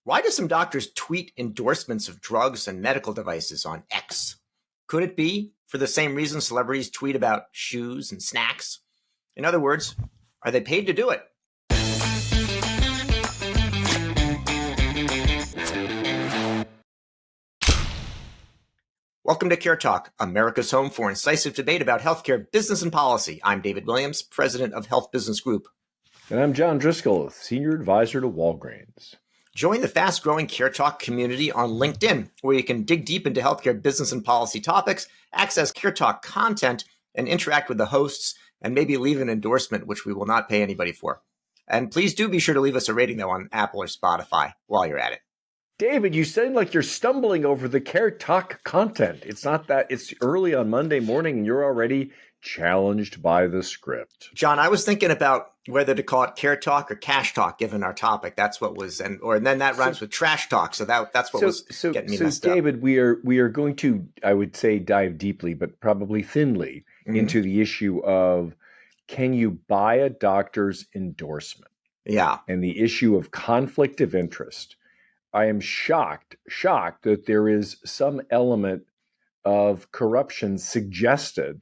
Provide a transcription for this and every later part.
Why do some doctors tweet endorsements of drugs and medical devices on X? Could it be for the same reason celebrities tweet about shoes and snacks? In other words, are they paid to do it? Welcome to CareTalk, America's home for incisive debate about healthcare, business, and policy. I'm David Williams, president of Health Business Group. And I'm John Driscoll, senior advisor to Walgreens. Join the fast-growing CareTalk community on LinkedIn, where you can dig deep into healthcare, business, and policy topics, access CareTalk content, and interact with the hosts, and maybe leave an endorsement, which we will not pay anybody for. And please do be sure to leave us a rating, though, on Apple or Spotify while you're at it. David, you sound like you're stumbling over the CareTalk content. It's not that it's early on Monday morning and you're already challenged by the script. John, I was thinking about whether to call it CareTalk or Cash Talk, given our topic. That's what was, and then that rhymes with Trash Talk. So that's what was getting me messed up. David, we are going to, I would say, dive deeply, but probably thinly into the issue of, can you buy a doctor's endorsement? Yeah. And the issue of conflict of interest. I am shocked that there is some element of corruption suggested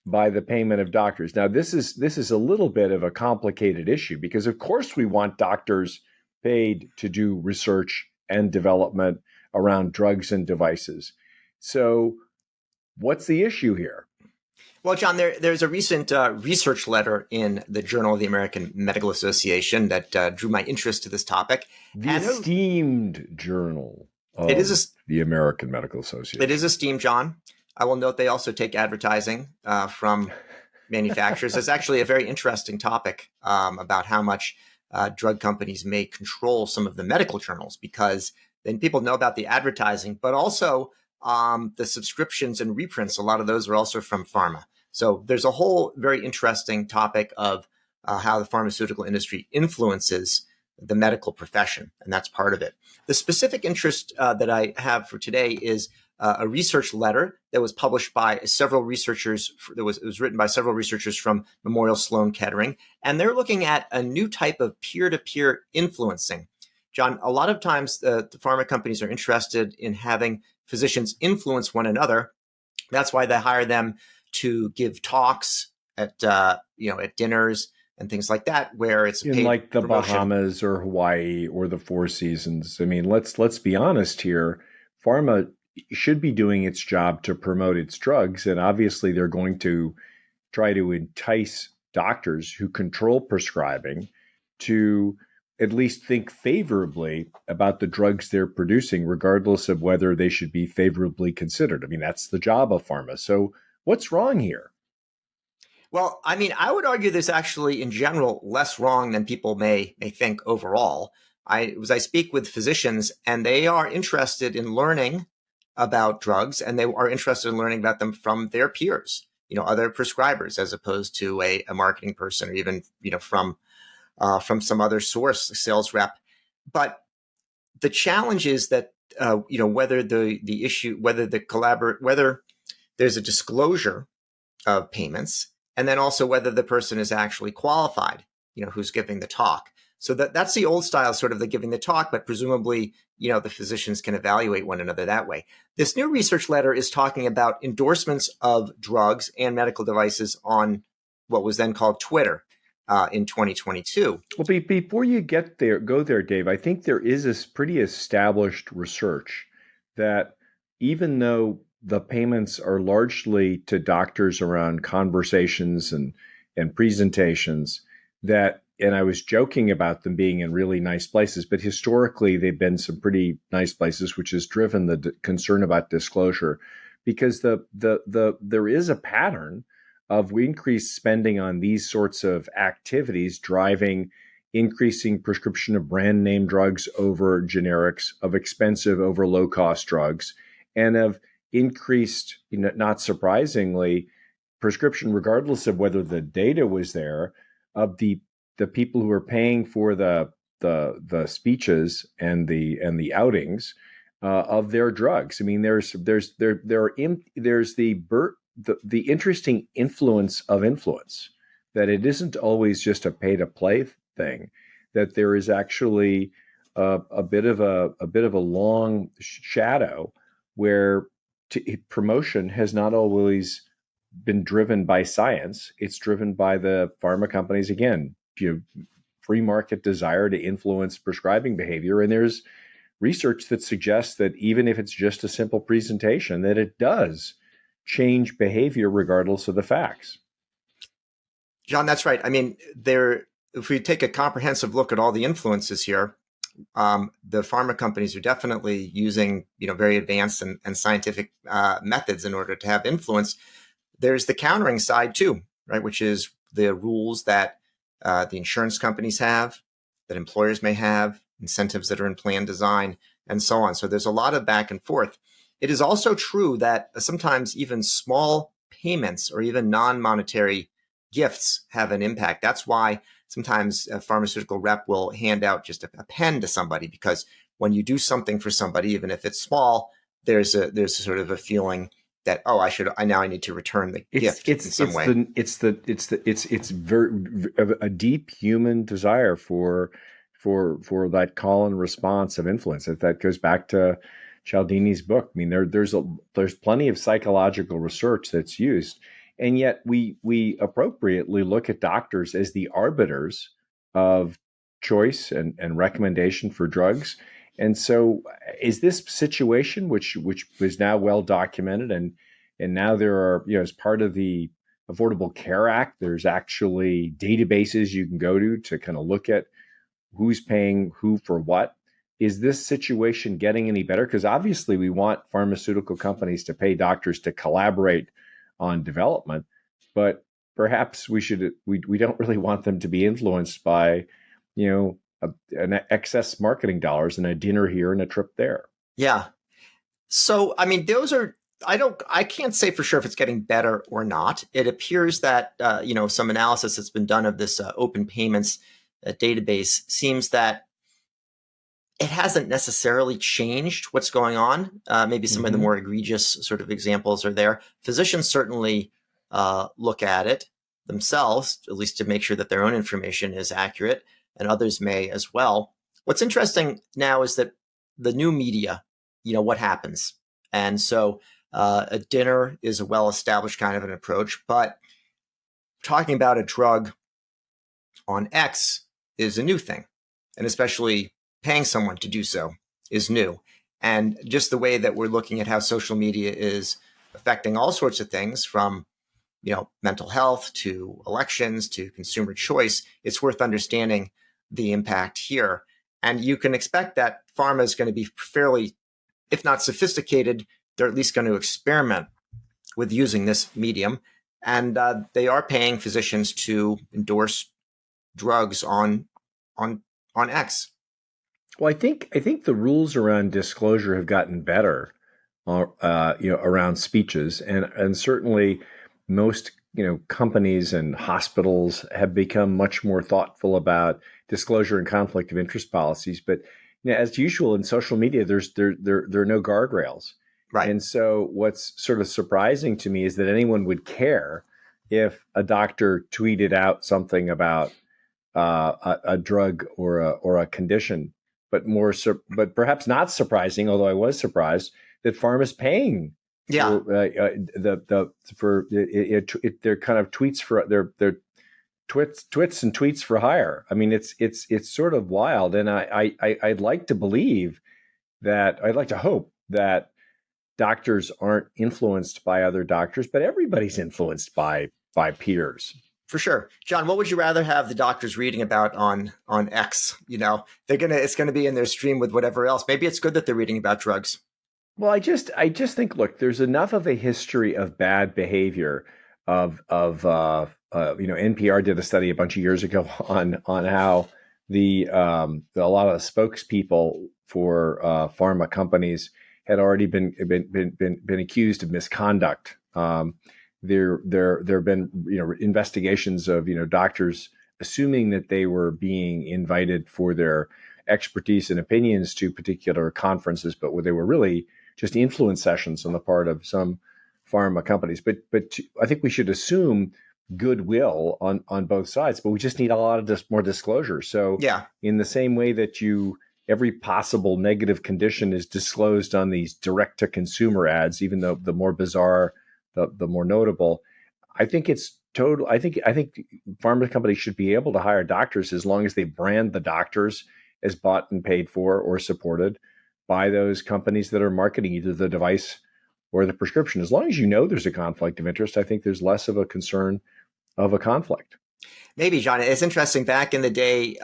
by the payment of doctors. Now, this is a little bit of a complicated issue because, of course, we want doctors paid to do research and development around drugs and devices. So what's the issue here? Well, John, there's a recent research letter in the Journal of the American Medical Association that drew my interest to this topic. The esteemed journal of the American Medical Association. It is esteemed, John. I will note they also take advertising from manufacturers. It's actually a very interesting topic about how much drug companies may control some of the medical journals, because then people know about the advertising, but also the subscriptions and reprints. A lot of those are also from Pharma. So there's a whole very interesting topic of how the pharmaceutical industry influences the medical profession, and that's part of it. The specific interest that I have for today is a research letter that was published by several researchers. It was written by several researchers from Memorial Sloan Kettering, and they're looking at a new type of peer-to-peer influencing. John, a lot of times the pharma companies are interested in having physicians influence one another. That's why they hire them to give talks at dinners and things like that, where it's in like the promotion. Bahamas or Hawaii or the Four Seasons. I mean, let's be honest here. Pharma should be doing its job to promote its drugs, and obviously they're going to try to entice doctors who control prescribing to at least think favorably about the drugs they're producing, regardless of whether they should be favorably considered. I mean, that's the job of pharma. So what's wrong here? Well, I mean, I would argue there's actually, in general, less wrong than people may think overall. I speak with physicians, and they are interested in learning about drugs, and they are interested in learning about them from their peers, other prescribers, as opposed to a marketing person, or even, from some other source, a sales rep. But the challenge is that, whether whether there's a disclosure of payments, and then also whether the person is actually qualified, who's giving the talk. So that's the old style, sort of the giving the talk, but presumably, the physicians can evaluate one another that way. This new research letter is talking about endorsements of drugs and medical devices on what was then called Twitter in 2022. Well, before you go there, Dave, I think there is this pretty established research that even though the payments are largely to doctors around conversations and presentations, and I was joking about them being in really nice places, but historically they've been some pretty nice places, which has driven the concern about disclosure, because there is a pattern of increased spending on these sorts of activities driving increasing prescription of brand name drugs over generics, of expensive over low cost drugs, and of increased, not surprisingly, prescription, regardless of whether the data was there, of the people who are paying for the speeches and the outings of their drugs. I mean, there's the interesting influence of influence, that it isn't always just a pay to play thing, that there is actually a bit of a long shadow where promotion has not always been driven by science. It's driven by the pharma companies again. Free market desire to influence prescribing behavior, and there's research that suggests that even if it's just a simple presentation, that it does change behavior regardless of the facts. John, that's right. I mean, if we take a comprehensive look at all the influences here, the pharma companies are definitely using, very advanced and scientific methods in order to have influence. There's the countering side too, right? Which is the rules that the insurance companies have, that employers may have, incentives that are in plan design, and so on. So there's a lot of back and forth. It is also true that sometimes even small payments or even non-monetary gifts have an impact. That's why sometimes a pharmaceutical rep will hand out just a pen to somebody, because when you do something for somebody, even if it's small, there's a sort of a feeling that, oh, I need to return the gift in some way. It's very a deep human desire for that call and response of influence. That goes back to Cialdini's book. I mean, there's plenty of psychological research that's used, and yet we appropriately look at doctors as the arbiters of choice and recommendation for drugs. And so, is this situation, which is now well documented, and now there are, as part of the Affordable Care Act, there's actually databases you can go to kind of look at who's paying who for what. Is this situation getting any better? Because obviously we want pharmaceutical companies to pay doctors to collaborate on development, but perhaps we don't really want them to be influenced by, an excess marketing dollars and a dinner here and a trip there. Yeah. So, I mean, I can't say for sure if it's getting better or not. It appears that, some analysis that's been done of this open payments database seems that it hasn't necessarily changed what's going on. Maybe some of the more egregious sort of examples are there. Physicians certainly look at it themselves, at least to make sure that their own information is accurate, and others may as well. What's interesting now is that the new media, what happens. And so a dinner is a well-established kind of an approach, but talking about a drug on X is a new thing, and especially paying someone to do so is new. And just the way that we're looking at how social media is affecting all sorts of things, from mental health to elections to consumer choice, it's worth understanding the impact here. And you can expect that pharma is going to be fairly, if not sophisticated, they're at least going to experiment with using this medium. And they are paying physicians to endorse drugs on X. Well, I think the rules around disclosure have gotten better, around speeches, and certainly most companies and hospitals have become much more thoughtful about disclosure and conflict of interest policies. But as usual in social media, there are no guardrails. Right. And so what's sort of surprising to me is that anyone would care if a doctor tweeted out something about a drug or a condition. But but perhaps not surprising, although I was surprised that pharma's paying. Yeah. For their kind of tweets for their twits and tweets for hire. I mean, it's sort of wild, and I'd like to believe that, I'd like to hope that doctors aren't influenced by other doctors, but everybody's influenced by peers. For sure. John, what would you rather have the doctors reading about on X? It's gonna be in their stream with whatever else. Maybe it's good that they're reading about drugs. Well, I just think, look, there's enough of a history of bad behavior NPR did a study a bunch of years ago on how a lot of the spokespeople for pharma companies had already been accused of misconduct. There have been investigations of doctors assuming that they were being invited for their expertise and opinions to particular conferences, but they were really just influence sessions on the part of some pharma companies. But I think we should assume goodwill on both sides, but we just need a lot of more disclosure. So yeah, in the same way that you every possible negative condition is disclosed on these direct to consumer ads, even though the more bizarre, the more notable. I think it's total. I think pharma companies should be able to hire doctors as long as they brand the doctors as bought and paid for or supported by those companies that are marketing either the device or the prescription. As long as you know there's a conflict of interest, I think there's less of a concern of a conflict. Maybe, John. It's interesting. Back in the day,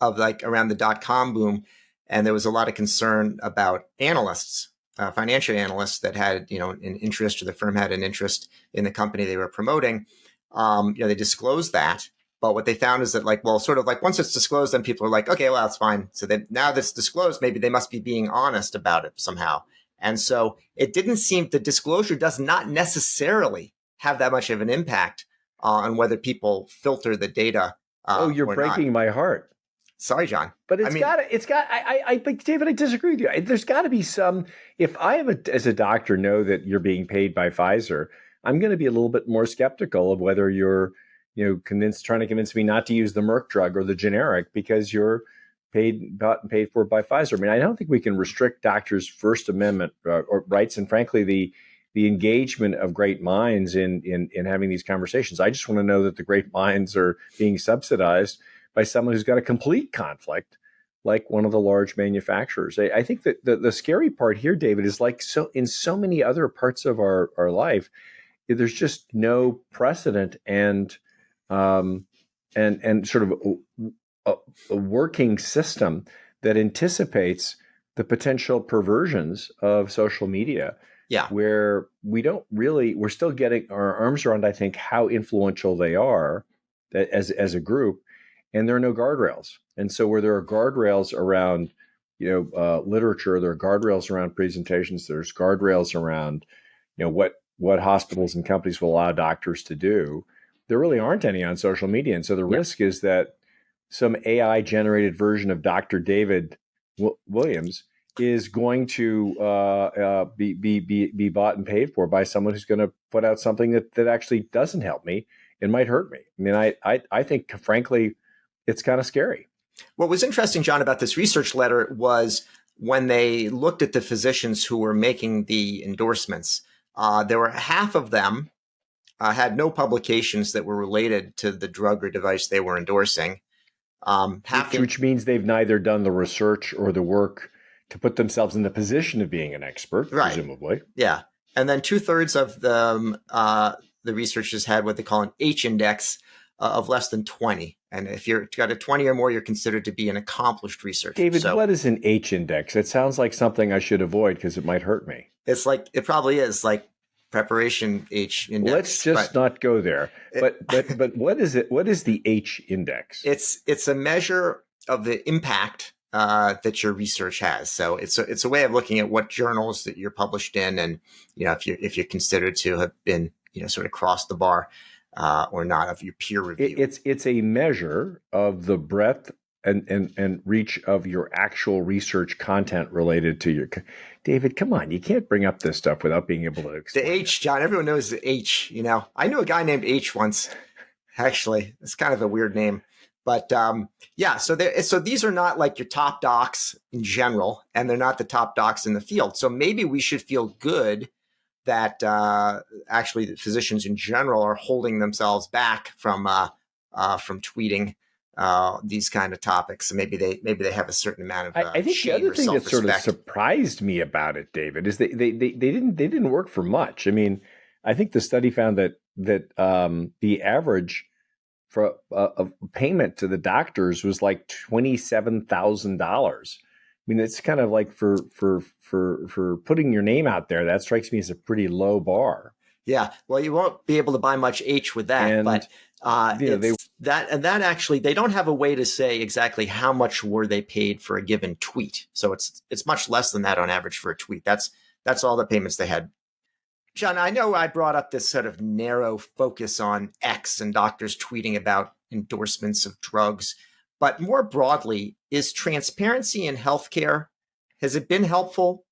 of like around the .com boom, and there was a lot of concern about analysts, financial analysts that had an interest, or the firm had an interest in the company they were promoting. They disclosed that, but what they found is that sort of like once it's disclosed, then people are like, okay, well, that's fine. So then now that's disclosed, maybe they must be being honest about it somehow. And so it didn't seem the disclosure does not necessarily have that much of an impact on whether people filter the data. You're or breaking not. my heart. Sorry, John. But but David, I disagree with you. There's got to be some, if I as a doctor know that you're being paid by Pfizer, I'm going to be a little bit more skeptical of whether you're, trying to convince me not to use the Merck drug or the generic because you're bought and paid for by Pfizer. I mean, I don't think we can restrict doctors' First Amendment or rights, and frankly, the engagement of great minds in having these conversations. I just want to know that the great minds are being subsidized by someone who's got a complete conflict, like one of the large manufacturers. I think that the scary part here, David, is like so in so many other parts of our life, there's just no precedent and sort of a working system that anticipates the potential perversions of social media. Yeah. Where we're still getting our arms around, I think, how influential they are as a group, and there are no guardrails. And so where there are guardrails around, literature, there are guardrails around presentations, there's guardrails around, what hospitals and companies will allow doctors to do. There really aren't any on social media. And so the risk is that some AI generated version of Dr. David Williams is going to be bought and paid for by someone who's going to put out something that actually doesn't help me and might hurt me. I mean, I think, frankly, it's kind of scary. What was interesting, John, about this research letter was when they looked at the physicians who were making the endorsements, there were half of them had no publications that were related to the drug or device they were endorsing. Which means they've neither done the research or the work to put themselves in the position of being an expert, right. Presumably. Yeah. And then 2/3 of them, the researchers had what they call an H index of less than 20. And if you've got a 20 or more, you're considered to be an accomplished researcher. David, what is an H index? It sounds like something I should avoid because it might hurt me. It probably is like preparation H index. Let's just not go there. But what is it? What is the H index? It's a measure of the impact that your research has. So it's a way of looking at what journals that you're published in, and if you're considered to have been sort of crossed the bar or not of your peer review. It's a measure of the breadth and reach of your actual research content related to your. David, come on, you can't bring up this stuff without being able to explain. The H, John, everyone knows the H. I knew a guy named H once. Actually, it's kind of a weird name. But so these are not like your top docs in general, and they're not the top docs in the field. So maybe we should feel good that actually the physicians in general are holding themselves back from tweeting these kind of topics. So maybe they have a certain amount of I think the other thing that sort of surprised me about it, David, is they didn't work for much. I mean, I think the study found that the average for a payment to the doctors was like $27,000. I mean, it's kind of like for putting your name out there. That strikes me as a pretty low bar. Yeah, well, you won't be able to buy much H with that, but that actually they don't have a way to say exactly how much were they paid for a given tweet. So it's much less than that on average for a tweet. That's all the payments they had. John, I know I brought up this sort of narrow focus on X and doctors tweeting about endorsements of drugs, but more broadly, is transparency in healthcare, has it been helpful?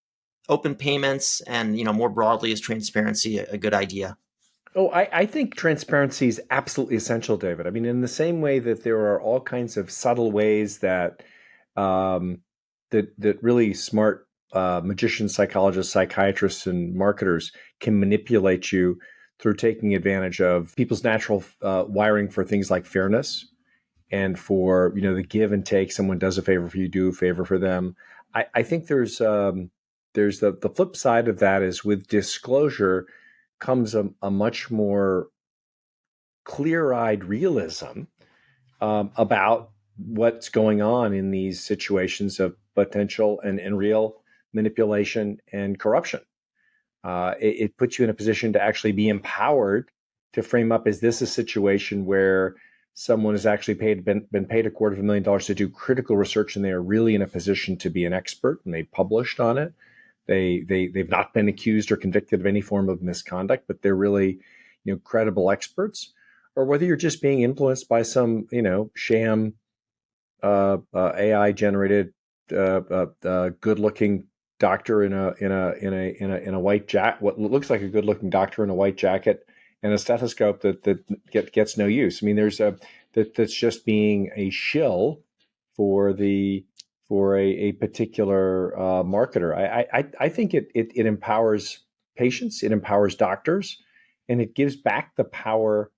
Open payments and, more broadly, is transparency a good idea? Oh, I think transparency is absolutely essential, David. I mean, in the same way that there are all kinds of subtle ways that that really smart magicians, psychologists, psychiatrists, and marketers can manipulate you through taking advantage of people's natural wiring for things like fairness and for the give and take. Someone does a favor for you, do a favor for them. I think there's the flip side of that is with disclosure comes a much more clear-eyed realism about what's going on in these situations of potential and real manipulation and corruption. It puts you in a position to actually be empowered to frame up, is this a situation where someone has actually been paid $250,000 to do critical research and they are really in a position to be an expert and they published on it. They've not been accused or convicted of any form of misconduct, but they're really credible experts, or whether you're just being influenced by some sham AI generated good-looking doctor in a white jacket, what looks like a good-looking doctor in a white jacket and a stethoscope that gets no use. I mean, that's just being a shill for a particular marketer. I think it empowers patients, it empowers doctors, and it gives back the power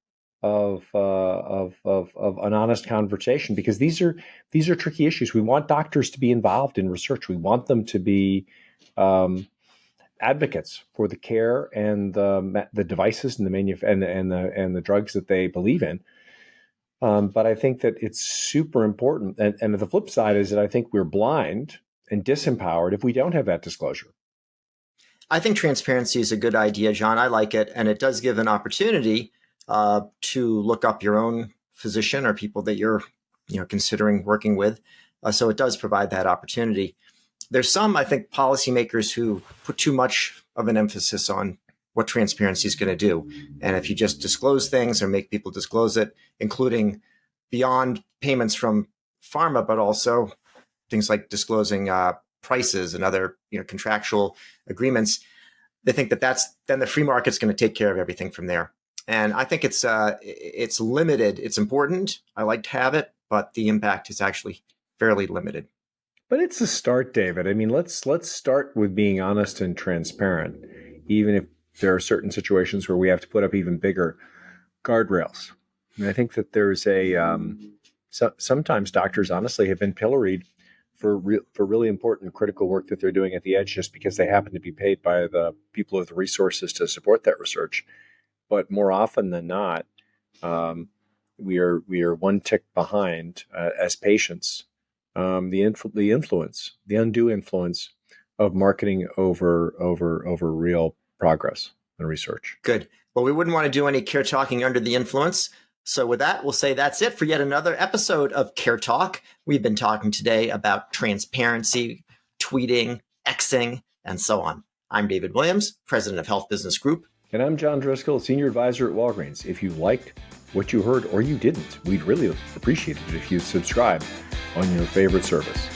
of an honest conversation, because these are tricky issues. We want doctors to be involved in research. We want them to be advocates for the care and the devices and the drugs that they believe in. But I think that it's super important. And the flip side is that I think we're blind and disempowered if we don't have that disclosure. I think transparency is a good idea, John. I like it. And it does give an opportunity to look up your own physician or people that you're considering working with. So it does provide that opportunity. There's some, I think, policymakers who put too much of an emphasis on what transparency is going to do. And if you just disclose things or make people disclose it, including beyond payments from pharma, but also things like disclosing prices and other contractual agreements, they think then the free market's going to take care of everything from there. And I think it's limited. It's important. I like to have it, but the impact is actually fairly limited. But it's a start, David. I mean, let's start with being honest and transparent, even if there are certain situations where we have to put up even bigger guardrails. And I think that there's sometimes doctors honestly have been pilloried for really important critical work that they're doing at the edge just because they happen to be paid by the people with the resources to support that research. But more often than not, we are one tick behind as patients. The undue influence of marketing over real progress and research. Good. Well, we wouldn't want to do any care talking under the influence. So with that, we'll say that's it for yet another episode of Care Talk. We've been talking today about transparency, tweeting, Xing, and so on. I'm David Williams, president of Health Business Group. And I'm John Driscoll, senior advisor at Walgreens. If you liked what you heard or you didn't, we'd really appreciate it if you subscribe on your favorite service.